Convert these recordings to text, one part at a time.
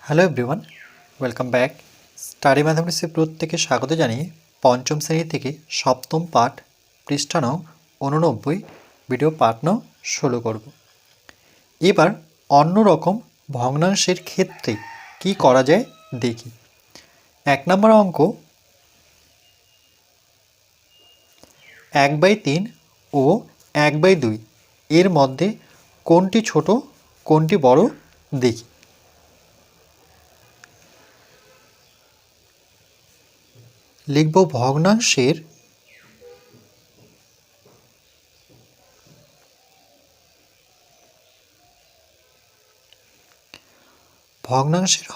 Hello everyone, welcome back. Study ম্যাথামেটিক্সে প্রত্যেকে স্বাগত জানিয়ে পঞ্চম শ্রেণী থেকে সপ্তম পাঠ পৃষ্ঠা নং 89 ভিডিও পাঠ নং 16 করব। এবার অন্যরকম ভগ্নাংশের ক্ষেত্রে কি করা যায় দেখি। 1 নম্বর অঙ্ক 1/3 ও 1/2 এর মধ্যে কোনটি ছোট কোনটি বড় দেখি। লিখব ভগ্নাংশের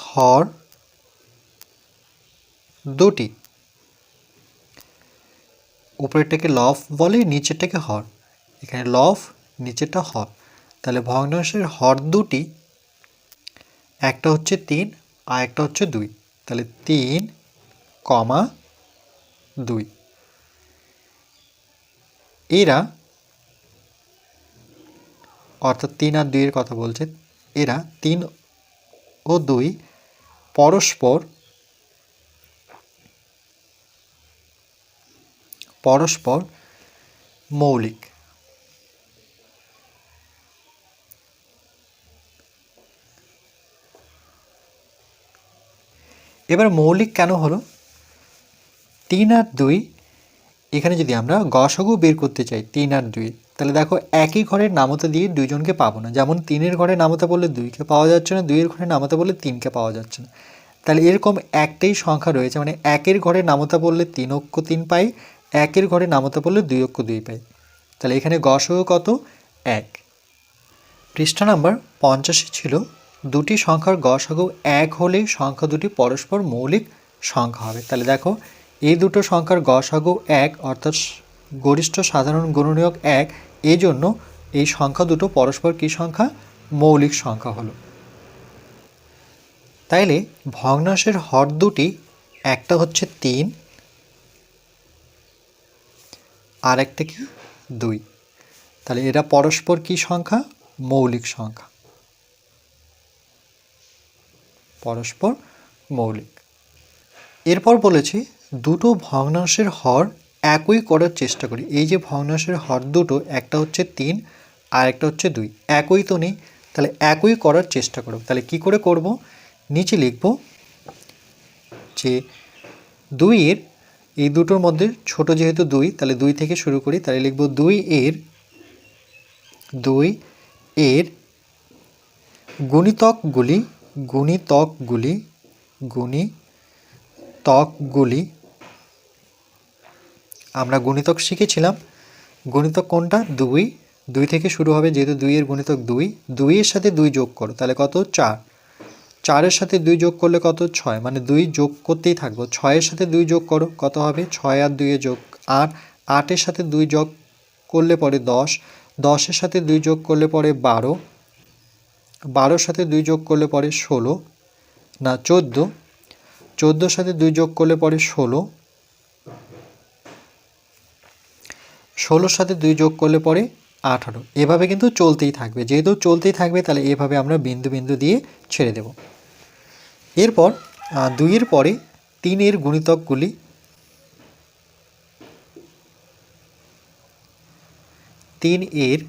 হর দুটি। উপরেরটাকে লব বলে, নিচেরটাকে হর। এখানে লব, নিচেরটা হর। তাহলে ভগ্নাংশের হর দুটি, একটা হচ্ছে 3 আর একটা হচ্ছে 2। তাহলে 3,2 এরা, অর্থাৎ 3 আর 2 এর কথা বলছে, এরা 3 ও 2 পরস্পর মৌলিক। এবার মৌলিক কেন হলো? 3 আর 2 এখানে যদি আমরা গসাগু বের করতে চাই 3 আর 2, তাহলে দেখো একই ঘরের নামতা দিয়ে দুইজনকে পাবো না। যেমন 3-এর ঘরে নামতা বললে 2কে পাওয়া যাচ্ছে না, 2-এর ঘরে নামতা বললে 3কে পাওয়া যাচ্ছে না। তাহলে এরকম একটাই সংখ্যা রয়েছে, মানে 1-এর ঘরে নামতা বললে 3 অক্ষ 3 পাই, 1-এর ঘরে নামতা বললে 2 অক্ষ 2 পাই। তাহলে এখানে গসাগু কত? 1। পৃষ্ঠা নাম্বার 85 ছিল দুটি সংখ্যার গসাগু 1 হলে সংখ্যা দুটি পরস্পর মৌলিক সংখ্যা হবে। তাহলে দেখো এই দুটো সংখ্যার গসাগু 1, অর্থাৎ গরিষ্ঠ সাধারণ গুণনীয়ক 1, এই জন্য এই সংখ্যা দুটো পরস্পর কি সংখ্যা? মৌলিক সংখ্যা হলো। তাইলে ভগ্নাংশের হর দুটি, একটা হচ্ছে 3 আর একটা কি? 2। তাহলে এরা পরস্পর কি সংখ্যা? মৌলিক সংখ্যা, পরস্পর মৌলিক। এরপর বলেছি দুটো ভগ্নাংশের হর একই করার চেষ্টা করি। এই যে ভগ্নাংশের হর দুটো, একটা হচ্ছে 3 আর একটা হচ্ছে 2, একই তো নেই, তাহলে একই করার চেষ্টা করব। তাহলে কি করে করব? নিচে লিখব যে 2-এর, এই দুটোর মধ্যে ছোট যেহেতু 2, তাহলে 2 থেকে শুরু করি। তাহলে লিখব 2-এর গুণিতকগুলি আমরা গুণিতক শিখেছিলাম। গুণিতক কোনটা? 2 থেকে শুরু হবে, যেহেতু 2-এর গুণিতক 2। 2-এর সাথে 2 যোগ করো, তাহলে কত? 4। 4-এর সাথে 2 যোগ করলে কত? 6, মানে 2 যোগ করতেই থাকবো। 6-এর সাথে 2 যোগ করো, কত হবে? 6 আর 2 যোগ 8। 8-এর সাথে 2 যোগ করলে পরে 10। 10-এর সাথে 2 যোগ করলে পরে 12। 12-এর সাথে 2 যোগ করলে পরে 16, না 14। 14-এর সাথে 2 যোগ করলে পরে 16। 16-এর সাথে 2 যোগ করলে পরে 18। এভাবে কিন্তু চলতেই থাকবে। যেহেতু চলতেই থাকবে, তাহলে এভাবে আমরা বিন্দু বিন্দু দিয়ে ছেড়ে দেব। এরপর 2-এর পরে 3-এর গুণিতকগুলি, 3-এর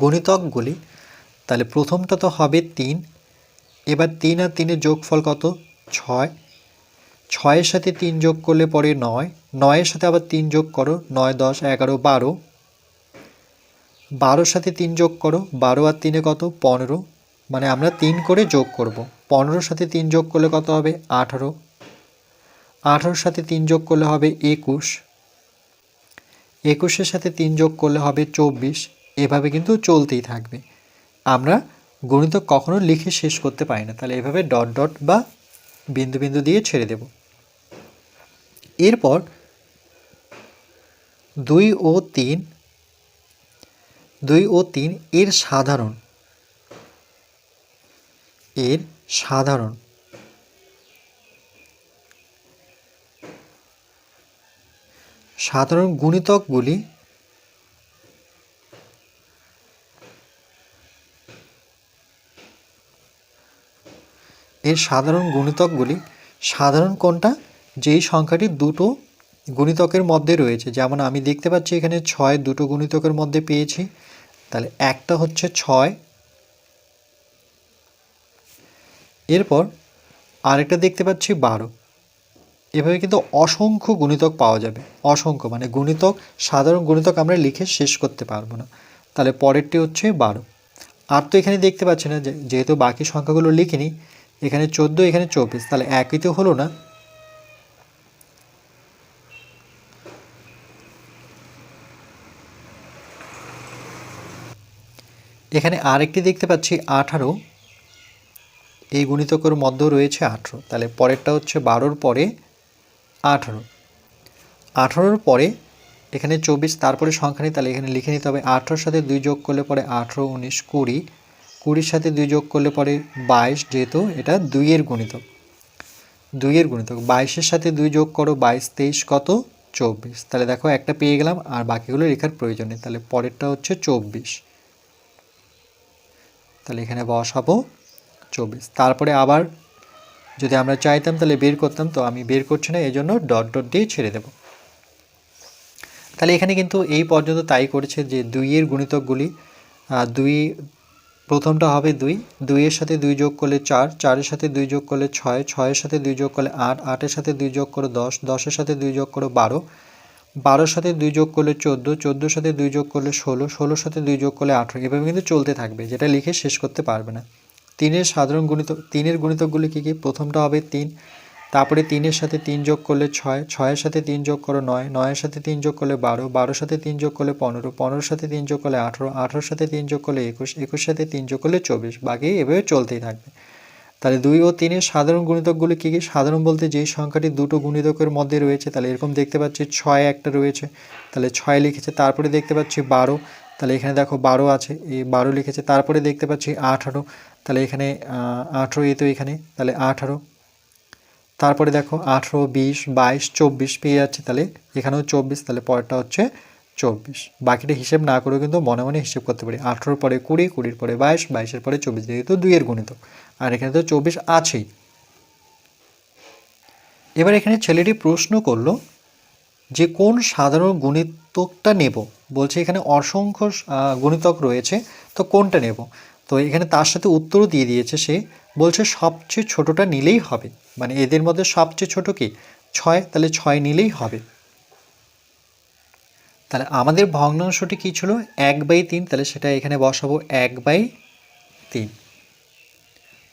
গুণিতকগুলি, তাহলে প্রথমটা তো হবে 3। এবার 3 আর 3-এর যোগফল কত? 6। 6-এর সাথে 3 যোগ করলে পরে 9। 9-এর সাথে আবার 3 যোগ করো, 9, 10, 11, 12। 12-এর সাথে 3 যোগ করো, 12 আর 3-এ কত? 15, মানে আমরা 3 করে যোগ করব। 15-এর সাথে 3 যোগ করলে কত হবে? 18। 18-এর সাথে 3 যোগ করলে হবে 21। 21-এর সাথে 3 যোগ করলে হবে 24। এভাবে কিন্তু চলতেই থাকবে। আমরা গণিতক কখনো লিখে শেষ করতে পারি না, তাহলে এভাবে ডট ডট বা বিন্দু বিন্দু দিয়ে ছেড়ে দেব। এরপর 2 ও 3 এর সাধারণ সাধারণ গুণিতকগুলি সাধারণ কোনটা? যেই সংখ্যাটি দুটো গুণিতকের মধ্যে রয়েছে। যেমন আমি দেখতে পাচ্ছি এখানে 6 দুটো গুণিতকের মধ্যে পেয়েছি, তাহলে একটা হচ্ছে 6, এরপর আরেকটা দেখতে পাচ্ছি 12। এভাবে কিন্তু অসংখ্য গুণিতক পাওয়া যাবে। অসংখ্য মানে গুণিতক, সাধারণ গুণিতক আমরা লিখে শেষ করতে পারবো না। তাহলে পরেরটি হচ্ছে 12। আর তো এখানে দেখতে পাচ্ছি না, যেহেতু বাকি সংখ্যাগুলো লিখিনি, এখানে 14, এখানে 24, তাহলে একই তো হলো না। এখানে আরেকটি দেখতে পাচ্ছি 18, এই গুণিতকের মধ্যেও রয়েছে 18, তাহলে পরেরটা হচ্ছে 12-র পরে 18, 18-র পরে এখানে 24, তারপরে সংখ্যা নেই, তাহলে এখানে লিখে নিতে হবে 18-র সাথে 2 যোগ করলে পরে 18, 19, 20, 20-র সাথে 2 যোগ করলে পরে 22, যেহেতু এটা 2-এর গুণিতক, 22-এর সাথে 2 যোগ করো 22, 23 কত? 24। তাহলে দেখো একটা পেয়ে গেলাম, আর বাকিগুলো লেখার প্রয়োজন নেই। তাহলে পরেরটা হচ্ছে 24, তাহলে এখানে বসাবো 24। তারপরে আবার যদি আমরা চাইতাম তাহলে বের করতাম, তো আমি বের করছি না, এই জন্য ডট ডট দিয়ে ছেড়ে দেব। তাহলে এখানে কিন্তু এই পর্যন্ত তাই করেছে যে 2-এর গুণিতকগুলি, 2, প্রথমটা হবে 2, 2-এর সাথে 2 যোগ করলে 4, 4-এর সাথে 2 যোগ করলে 6, 6-এর সাথে 2 যোগ করলে 8, 8-এর সাথে 2 যোগ করো 10, 10-এর সাথে 2 যোগ করো 12, 12-র সাথে 2 যোগ করলে 14, 14-এর সাথে 2 যোগ করলে 16, 16-এর সাথে 2 যোগ করলে 18, এভাবে কিন্তু চলতে থাকবে, যেটা লিখে শেষ করতে পারবে না। 3-এর গুণিতকগুলি কী কী? প্রথমটা হবে 3, তারপরে 3-এর সাথে 3 যোগ করলে 6, 6-এর সাথে 3 যোগ করো 9, 9-এর সাথে 3 যোগ করলে 12, 12-এর সাথে 3 যোগ করলে 15, 15-এর সাথে 3 যোগ করলে 18, 18-এর সাথে 3 যোগ করলে 21, 21-এর সাথে 3 যোগ করলে 24, বাকি এভাবে চলতেই থাকবে। তাহলে 2 ও 3-এর সাধারণ গুণিতকগুলি কী কী? সাধারণ বলতে যেই সংখ্যাটি দুটো গুণিতকের মধ্যে রয়েছে, তাহলে এরকম দেখতে পাচ্ছি 6 একটা রয়েছে, তাহলে 6 লিখেছে। তারপরে দেখতে পাচ্ছি 12, তাহলে এখানে দেখো 12 আছে, এই 12 লিখেছে। তারপরে দেখতে পাচ্ছি 18, তাহলে এখানে 18, এই তো এখানে, তাহলে 18। তারপরে দেখো 18, 20, 22, 24 পেয়ে যাচ্ছে, তাহলে এখানেও 24, তাহলে পরেরটা হচ্ছে 24। বাকিটা হিসেব না করেও কিন্তু মনে মনে হিসেব করতে পারি। 18-র পরে 20, 20-র পরে 22, 22-এর পরে 24, যেহেতু 2-এর গুণিতক, আর এখানে তো 24 আছেই। এবার এখানে ছেলেটি প্রশ্ন করলো যে কোন সাধারণ গুণিতকটা নেব। বলছে এখানে অসংখ্য গুণিতক রয়েছে, তো কোনটা নেব? তো এখানে তার সাথে উত্তরও দিয়ে দিয়েছে সে, বলছে সবচেয়ে ছোটটা নিলেই হবে, মানে এদের মধ্যে সবচেয়ে ছোট কি? 6, তাহলে 6 নিলেই হবে। তাহলে আমাদের ভগ্নাংশটি কী ছিল? 1/3, তাহলে সেটা এখানে বসাবো 1/3।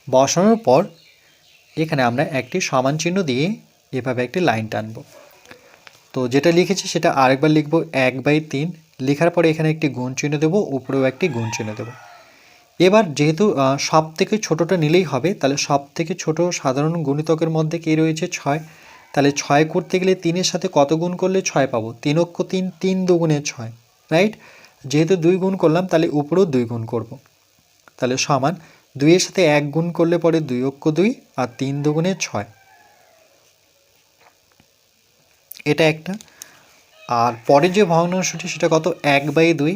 বসানোর পর এখানে আমরা একটি সমান চিহ্ন দিয়ে এভাবে একটি লাইন টানব। তো যেটা লিখেছি সেটা আরেকবার লিখব, 1/3, লেখার পরে এখানে একটি গুণ চিহ্ন দেবো, উপরেও একটি গুণ চিহ্ন দেবো। এবার যেহেতু সব থেকে ছোটোটা নিলেই হবে, তাহলে সব থেকে ছোট সাধারণ গুণিতকের মধ্যে কী রয়েছে? 6, তাহলে 6 করতে গেলে 3-এর সাথে কত গুণ করলে 6 পাবো? 3 অক্ষ 3, 3 দুগুণে 6, রাইট? যেহেতু 2 গুণ করলাম, তাহলে উপরেও 2 গুণ করব, তাহলে সমান 2-এর সাথে 1 গুণ করলে পরে 2 অক্ষ 2, আর 3 দুগুণে 6, এটা একটা। আর পরে যে ভগ্নাংশটি সেটা কত? 1/2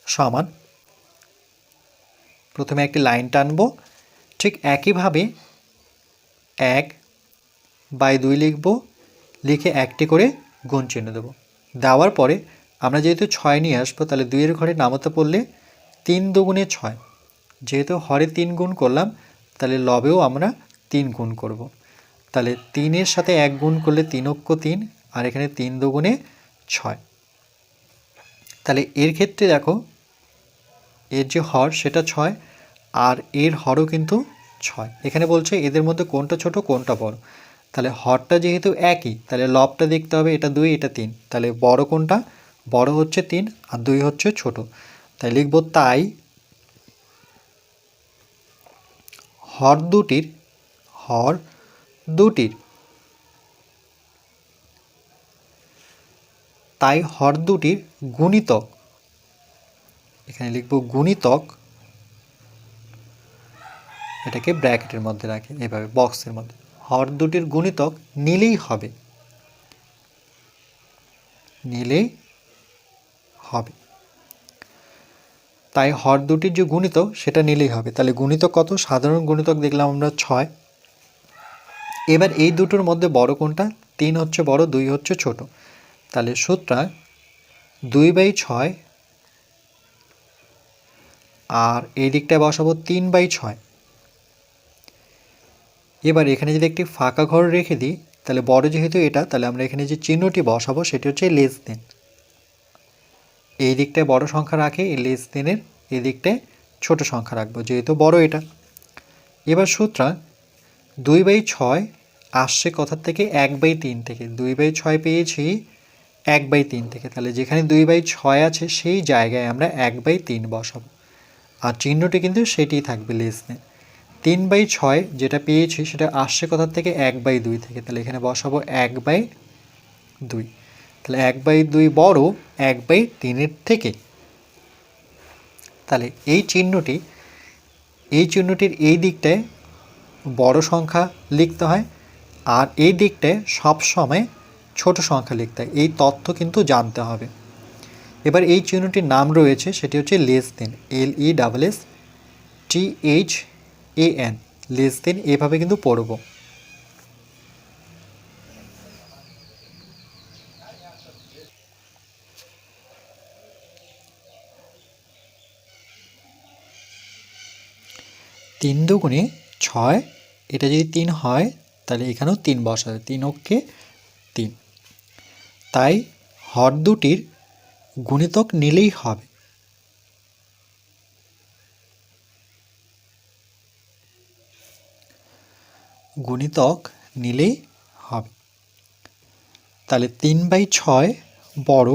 সমান, প্রথমে একটি লাইন টানবো, ঠিক একইভাবে 1/2 লিখব, লিখে একটি করে গুণ চিহ্ন দেবো। দেওয়ার পরে আমরা যেহেতু 6 নিয়ে আসবো, তাহলে 2-এর ঘরে নামতে পড়লে 3 দুগুণে 6, যেহেতু হরে 3 গুণ করলাম, তাহলে লবেও আমরা 3 গুণ করব। তাহলে 3-এর সাথে 1 গুণ করলে 3 অক্ষ 3, আর এখানে 3 দুগুণে 6। তাহলে এর ক্ষেত্রে দেখো এর যে হর সেটা 6, আর এর হরও কিন্তু 6। এখানে বলছে এদের মধ্যে কোনটা ছোট কোনটা বড়, তাহলে হরটা যেহেতু একই, তাহলে লবটা দেখতে হবে, এটা 2, এটা 3, তাহলে বড় কোনটা? বড় হচ্ছে 3, আর 2 হচ্ছে ছোট। তাই লিখব তাই হর দুটির গুণিতক, এখানে লিখব গুণিতক, এটাকে ব্র্যাকেটের মধ্যে রাখি, এভাবে বক্সের মধ্যে, হর দুটির গুণিতক নিলেই হবে, নিলেই হবে। তাই হর দুটির যে গুণিতক সেটা নিলেই হবে। তাহলে গুণিতক কত? সাধারণ গুণিতক দেখলাম আমরা 6। এবার এই দুটোর মধ্যে বড় কোনটা? 3 হচ্ছে বড়, 2 হচ্ছে ছোট। তাহলে সুতরাং 2/6 আর এই দিকটায় বসাবো 3/6। এবার এখানে যদি একটি ফাঁকা ঘর রেখে দিই, তাহলে বড় যেহেতু এটা, তাহলে আমরা এখানে যে চিহ্নটি বসাবো সেটি হচ্ছে লেস দেন। এই দিকটায় বড় সংখ্যা রাখে, এই লেস দেনের এই দিকটায় ছোট সংখ্যা রাখবো যেহেতু বড় এটা। এবার সুতরাং 2/6 আসছে কোথা থেকে? 1/3 থেকে। 2/6 পেয়েছি 1/3 থেকে। তাহলে যেখানে 2/6 আছে সেই জায়গায় আমরা 1/3 বসাবো, আর চিহ্নটি কিন্তু সেটিই থাকবে, লেস দেন। 3/6 যেটা পেয়েছি সেটা আসছে কোথা থেকে? 1/2 থেকে। তাহলে এখানে বসাবো 1/2। তাহলে 1/2 বড় 1/3 থেকে। তাহলে এই চিহ্নটির এই দিকটায় বড় সংখ্যা লিখতে হয়, আর এই দিকটায় সবসময় ছোট সংখ্যা লিখতে হয়। এই তথ্য কিন্তু জানতে হবে। এবার এই চিহ্নটির নাম রয়েছে, সেটি হচ্ছে less than, LESSTHAN, less than. এভাবে কিন্তু পড়ব। তিন দুগুণে 6, এটা যদি 3 হয় তাহলে এখানেও 3 বসাবে, 3 অক্ষে 3। তাই হর দুটির গুণিতক নিলেই হবে। গুণিতক নিলেই হবে। তাহলে 3/6 বড়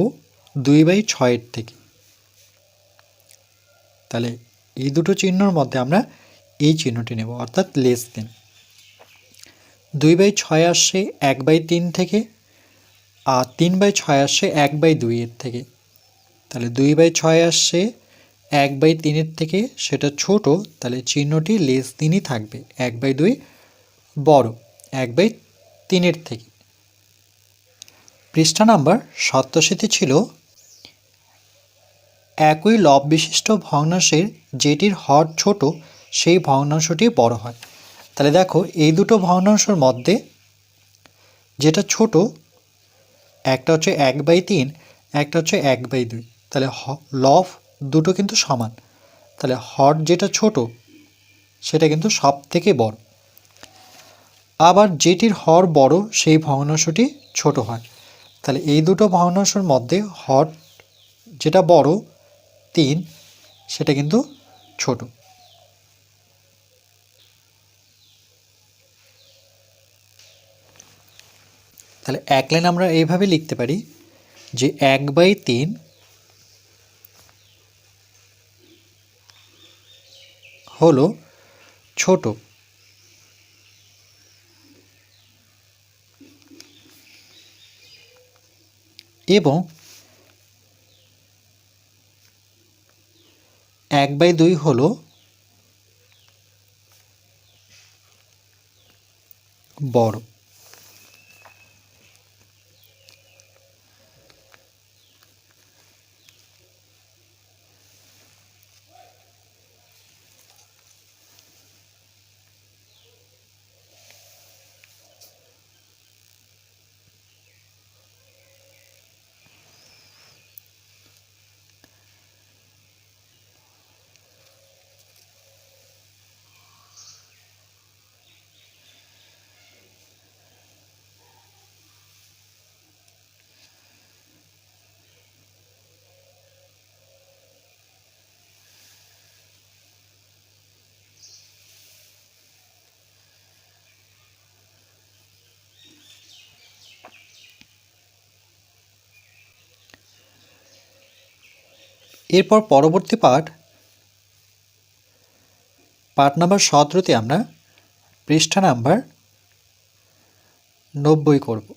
2/6 থেকে। তাহলে এই দুটো চিহ্নর মধ্যে আমরা এই চিহ্নটি নেব, অর্থাৎ লেস দেন। 2/6 আসছে 1/3 থেকে, আর 3/6 আসছে 1/2 থেকে। তাহলে 2/6 আসছে 1/3 থেকে, সেটা ছোট, তাহলে চিহ্নটি লেস দিনই থাকবে। 1/2 বড় 1/3 থেকে। পৃষ্ঠা নাম্বার 87 ছিল একই লব বিশিষ্ট ভগ্নাংশের যেটির হর ছোট সেই ভগ্নাংশটি বড় হয়। তাহলে দেখো এই দুটো ভগ্নাংশের মধ্যে যেটা ছোট, একটা হচ্ছে 1/3, একটা হচ্ছে 1/2। তাহলে লব দুটো কিন্তু সমান, তাহলে হর যেটা ছোট সেটা কিন্তু সব থেকে বড়। আবার যেটির হর বড় সেই ভগ্নাংশটি ছোট হয়। তাহলে এই দুটো ভগ্নাংশের মধ্যে হর যেটা বড় 3, সেটা কিন্তু ছোট। তাহলে এক লাইন আমরা এইভাবে লিখতে পারি যে 1/3 হলো ছোট, এবং 1/2 হলো বড়। এরপর পরবর্তী পাঠ নাম্বার 17তে আমরা পৃষ্ঠা নাম্বার 90 করব।